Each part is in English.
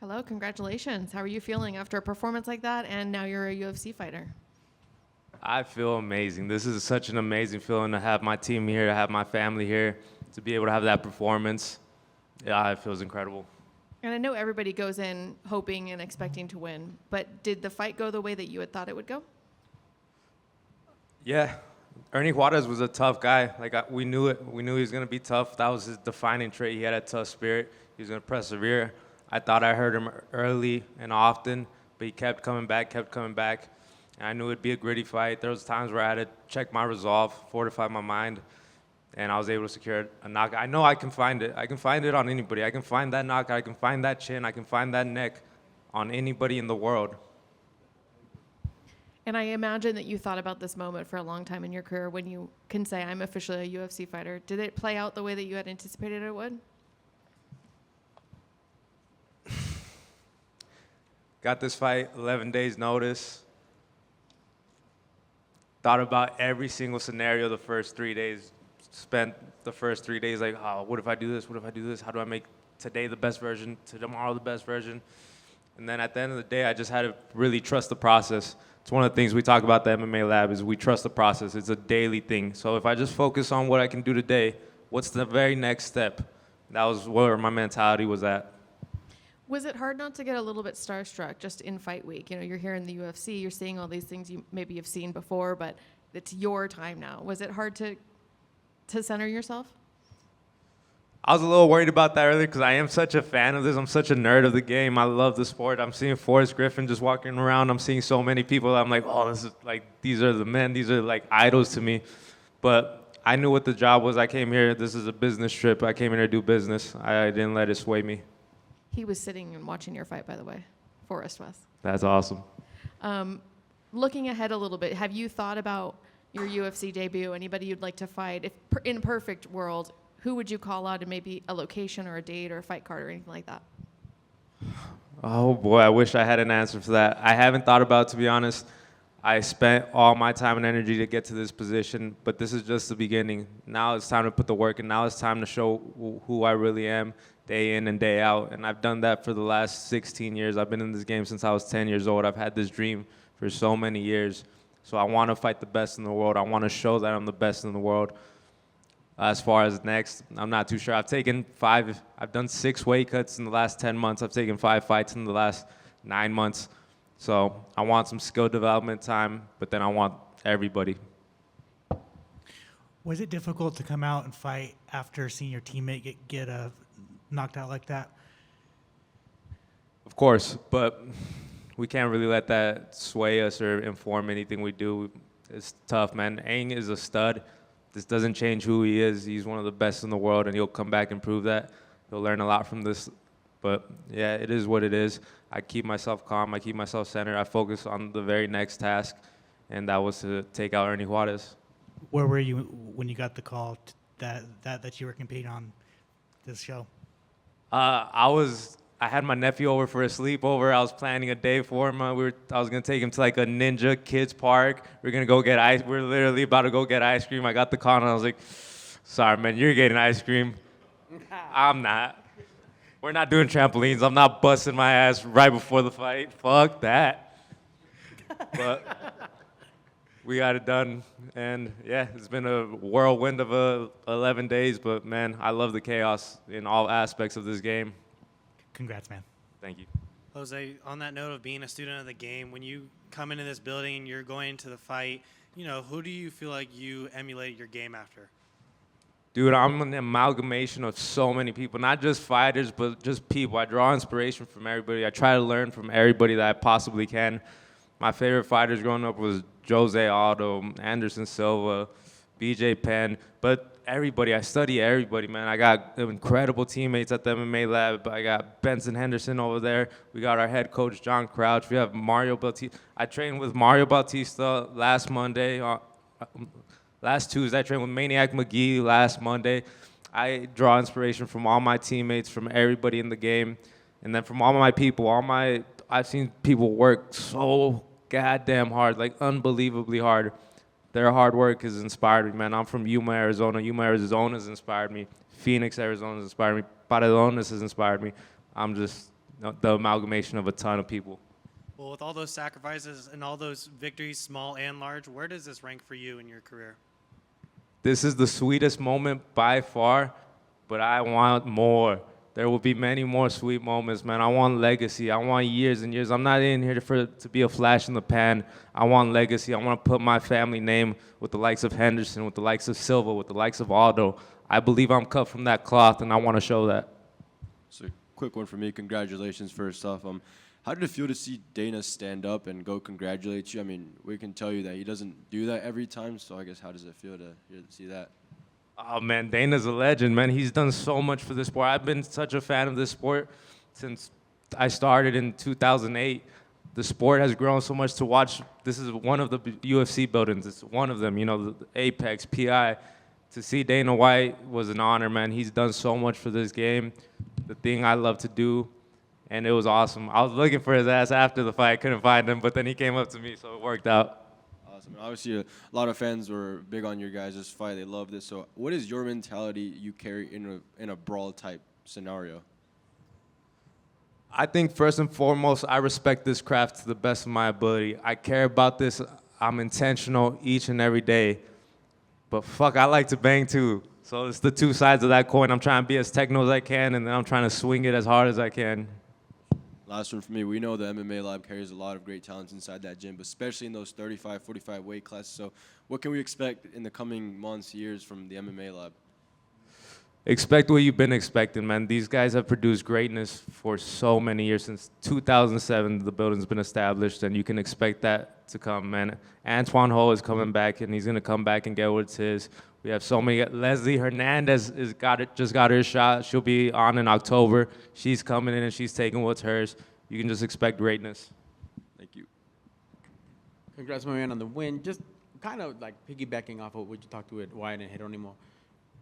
Hello, congratulations. How are you feeling after a performance like that and now you're a UFC fighter? I feel amazing. This is such an amazing feeling to have my team here, to have my family here, to be able to have that performance. Yeah, it feels incredible. And I know everybody goes in hoping and expecting to win, but did the fight go the way that you had thought it would go? Yeah, Ernie Juarez was a tough guy. We knew it. We knew he was gonna be tough. That was his defining trait. He had a tough spirit. He was gonna persevere. I thought I heard him early and often, but he kept coming back, kept coming back. And I knew it'd be a gritty fight. There was times where I had to check my resolve, fortify my mind, and I was able to secure a knockout. I know I can find it. I can find it on anybody. I can find that knockout. I can find that chin. I can find that neck on anybody in the world. And I imagine that you thought about this moment for a long time in your career when you can say, I'm officially a UFC fighter. Did it play out the way that you had anticipated it would? Got this fight, 11 days notice. Thought about every single scenario the first 3 days. Spent the first 3 days like, oh, what if I do this? What if I do this? How do I make today the best version, tomorrow the best version? And then at the end of the day, I just had to really trust the process. It's one of the things we talk about at the MMA Lab is we trust the process. It's a daily thing. So if I just focus on what I can do today, what's the very next step? That was where my mentality was at. Was it hard not to get a little bit starstruck just in fight week? You know, you're here in the UFC, you're seeing all these things maybe you've seen before, but it's your time now. Was it hard to center yourself? I was a little worried about that earlier because I am such a fan of this. I'm such a nerd of the game. I love the sport. I'm seeing Forrest Griffin just walking around. I'm seeing so many people. I'm like, oh, this is like, these are the men. These are like idols to me. But I knew what the job was. I came here. This is a business trip. I came here to do business. I didn't let it sway me. He was sitting and watching your fight, by the way. Forrest was. That's awesome. Looking ahead a little bit, have you thought about your UFC debut? Anybody you'd like to fight? If in a perfect world, who would you call out and maybe a location or a date or a fight card or anything like that? Oh boy, I wish I had an answer for that. I haven't thought about it, to be honest. I spent all my time and energy to get to this position, but this is just the beginning. Now it's time to put the work in. Now it's time to show who I really am day in and day out. And I've done that for the last 16 years. I've been in this game since I was 10 years old. I've had this dream for so many years. So I want to fight the best in the world. I want to show that I'm the best in the world. As far as next, I'm not too sure. I've done 6 weight cuts in the last 10 months. I've taken 5 fights in the last 9 months. So I want some skill development time, but then I want everybody. Was it difficult to come out and fight after seeing your teammate get knocked out like that? Of course, but we can't really let that sway us or inform anything we do. It's tough, man. Aang is a stud. This doesn't change who he is. He's one of the best in the world, and he'll come back and prove that. He'll learn a lot from this. But, yeah, it is what it is. I keep myself calm. I keep myself centered. I focus on the very next task, and that was to take out Ernie Juarez. Where were you when you got the call that you were competing on this show? I had my nephew over for a sleepover. I was planning a day for him. I was gonna take him to like a ninja kids park. We're gonna go get ice. We're literally about to go get ice cream. I got the call and I was like, "Sorry, man, you're getting ice cream. I'm not. We're not doing trampolines. I'm not busting my ass right before the fight. Fuck that." But we got it done, and yeah, it's been a whirlwind of 11 days. But man, I love the chaos in all aspects of this game. Congrats, man. Thank you. Jose, on that note of being a student of the game, when you come into this building and you're going into the fight, you know, who do you feel like you emulate your game after? Dude, I'm an amalgamation of so many people, not just fighters, but just people. I draw inspiration from everybody. I try to learn from everybody that I possibly can. My favorite fighters growing up was Jose Aldo, Anderson Silva, BJ Penn, but everybody, I study everybody, man. I got incredible teammates at the MMA Lab. I got Benson Henderson over there. We got our head coach, John Crouch. We have Mario Bautista. I trained with Mario Bautista last Monday. Last Tuesday, I trained with Maniac McGee last Monday. I draw inspiration from all my teammates, from everybody in the game, and then from all my people. I've seen people work so goddamn hard, like unbelievably hard. Their hard work has inspired me, man. I'm from Yuma, Arizona. Yuma, Arizona has inspired me. Phoenix, Arizona has inspired me. Paredones has inspired me. I'm just the amalgamation of a ton of people. Well, with all those sacrifices and all those victories, small and large, where does this rank for you in your career? This is the sweetest moment by far, but I want more. There will be many more sweet moments, man. I want legacy. I want years and years. I'm not in here to be a flash in the pan. I want legacy. I want to put my family name with the likes of Henderson, with the likes of Silva, with the likes of Aldo. I believe I'm cut from that cloth, and I want to show that. So, quick one for me. Congratulations first off. How did it feel to see Dana stand up and go congratulate you? I mean, we can tell you that he doesn't do that every time, so I guess how does it feel to see that? Oh, man, Dana's a legend, man. He's done so much for this sport. I've been such a fan of this sport since I started in 2008. The sport has grown so much to watch. This is one of the UFC buildings. It's one of them, the Apex, PI. To see Dana White was an honor, man. He's done so much for this game, the thing I love to do, and it was awesome. I was looking for his ass after the fight. Couldn't find him, but then he came up to me, so it worked out. Awesome. And obviously, a lot of fans were big on your guys' fight. They loved it. So what is your mentality you carry in a brawl-type scenario? I think first and foremost, I respect this craft to the best of my ability. I care about this. I'm intentional each and every day. But fuck, I like to bang too. So it's the two sides of that coin. I'm trying to be as techno as I can, and then I'm trying to swing it as hard as I can. Last one for me. We know the MMA Lab carries a lot of great talents inside that gym, but especially in those 35, 45 weight classes. So what can we expect in the coming months, years from the MMA Lab? Expect what you've been expecting, man. These guys have produced greatness for so many years. Since 2007, the building's been established, and you can expect that to come, man. Antoine Ho is coming back, and he's going to come back and get what's his. We have so many. Leslie Hernandez just got her shot. She'll be on in October. She's coming in, and she's taking what's hers. You can just expect greatness. Thank you. Congrats, my man, on the win. Just kind of like piggybacking off of what you talked with Wyatt and Geronimo.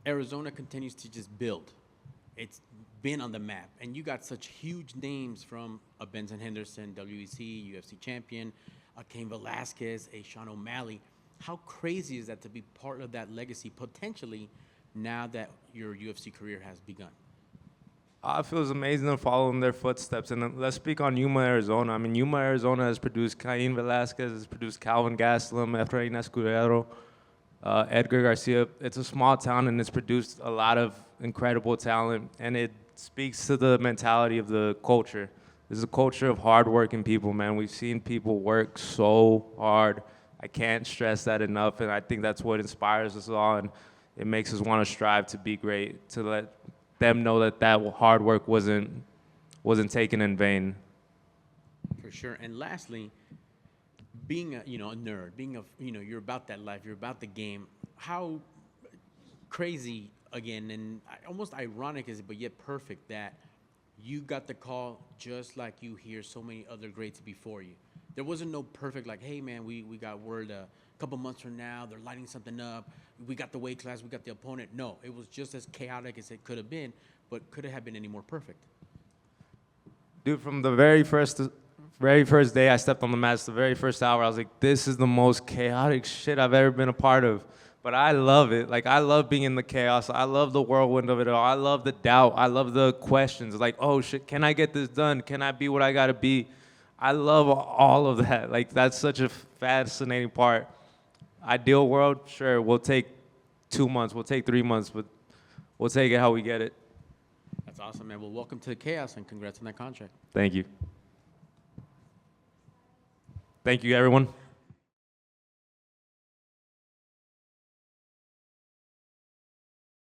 Arizona continues to just build. It's been on the map, and you got such huge names from a Benson Henderson, WEC, UFC champion, a Cain Velasquez, a Sean O'Malley. How crazy is that to be part of that legacy potentially now that your UFC career has begun? It feels amazing to follow in their footsteps. And let's speak on Yuma, Arizona. I mean, Yuma, Arizona has produced Cain Velasquez, has produced Calvin Gastelum, Efrain Escudero, Edgar Garcia. It's a small town, and it's produced a lot of incredible talent, and it speaks to the mentality of the culture. This is a culture of hardworking people, man. We've seen people work so hard. I can't stress that enough, and I think that's what inspires us all, and it makes us want to strive to be great, to let them know that hard work wasn't taken in vain. For sure. And lastly, being a nerd, you're about that life, you're about the game. How crazy, again, and almost ironic is it, but yet perfect that you got the call just like you hear so many other greats before you. There wasn't no perfect, like, hey, man, we got word a couple months from now, they're lighting something up. We got the weight class, we got the opponent. No, it was just as chaotic as it could have been, but could it have been any more perfect? Dude, from the very first day I stepped on the mats, the very first hour, I was like, this is the most chaotic shit I've ever been a part of. But I love it. Like, I love being in the chaos. I love the whirlwind of it all. I love the doubt. I love the questions. Like, oh, shit, can I get this done? Can I be what I got to be? I love all of that. Like, that's such a fascinating part. Ideal world, sure, we'll take 2 months. We'll take 3 months, but we'll take it how we get it. That's awesome, man. Well, welcome to the chaos, and congrats on that contract. Thank you. Thank you, everyone.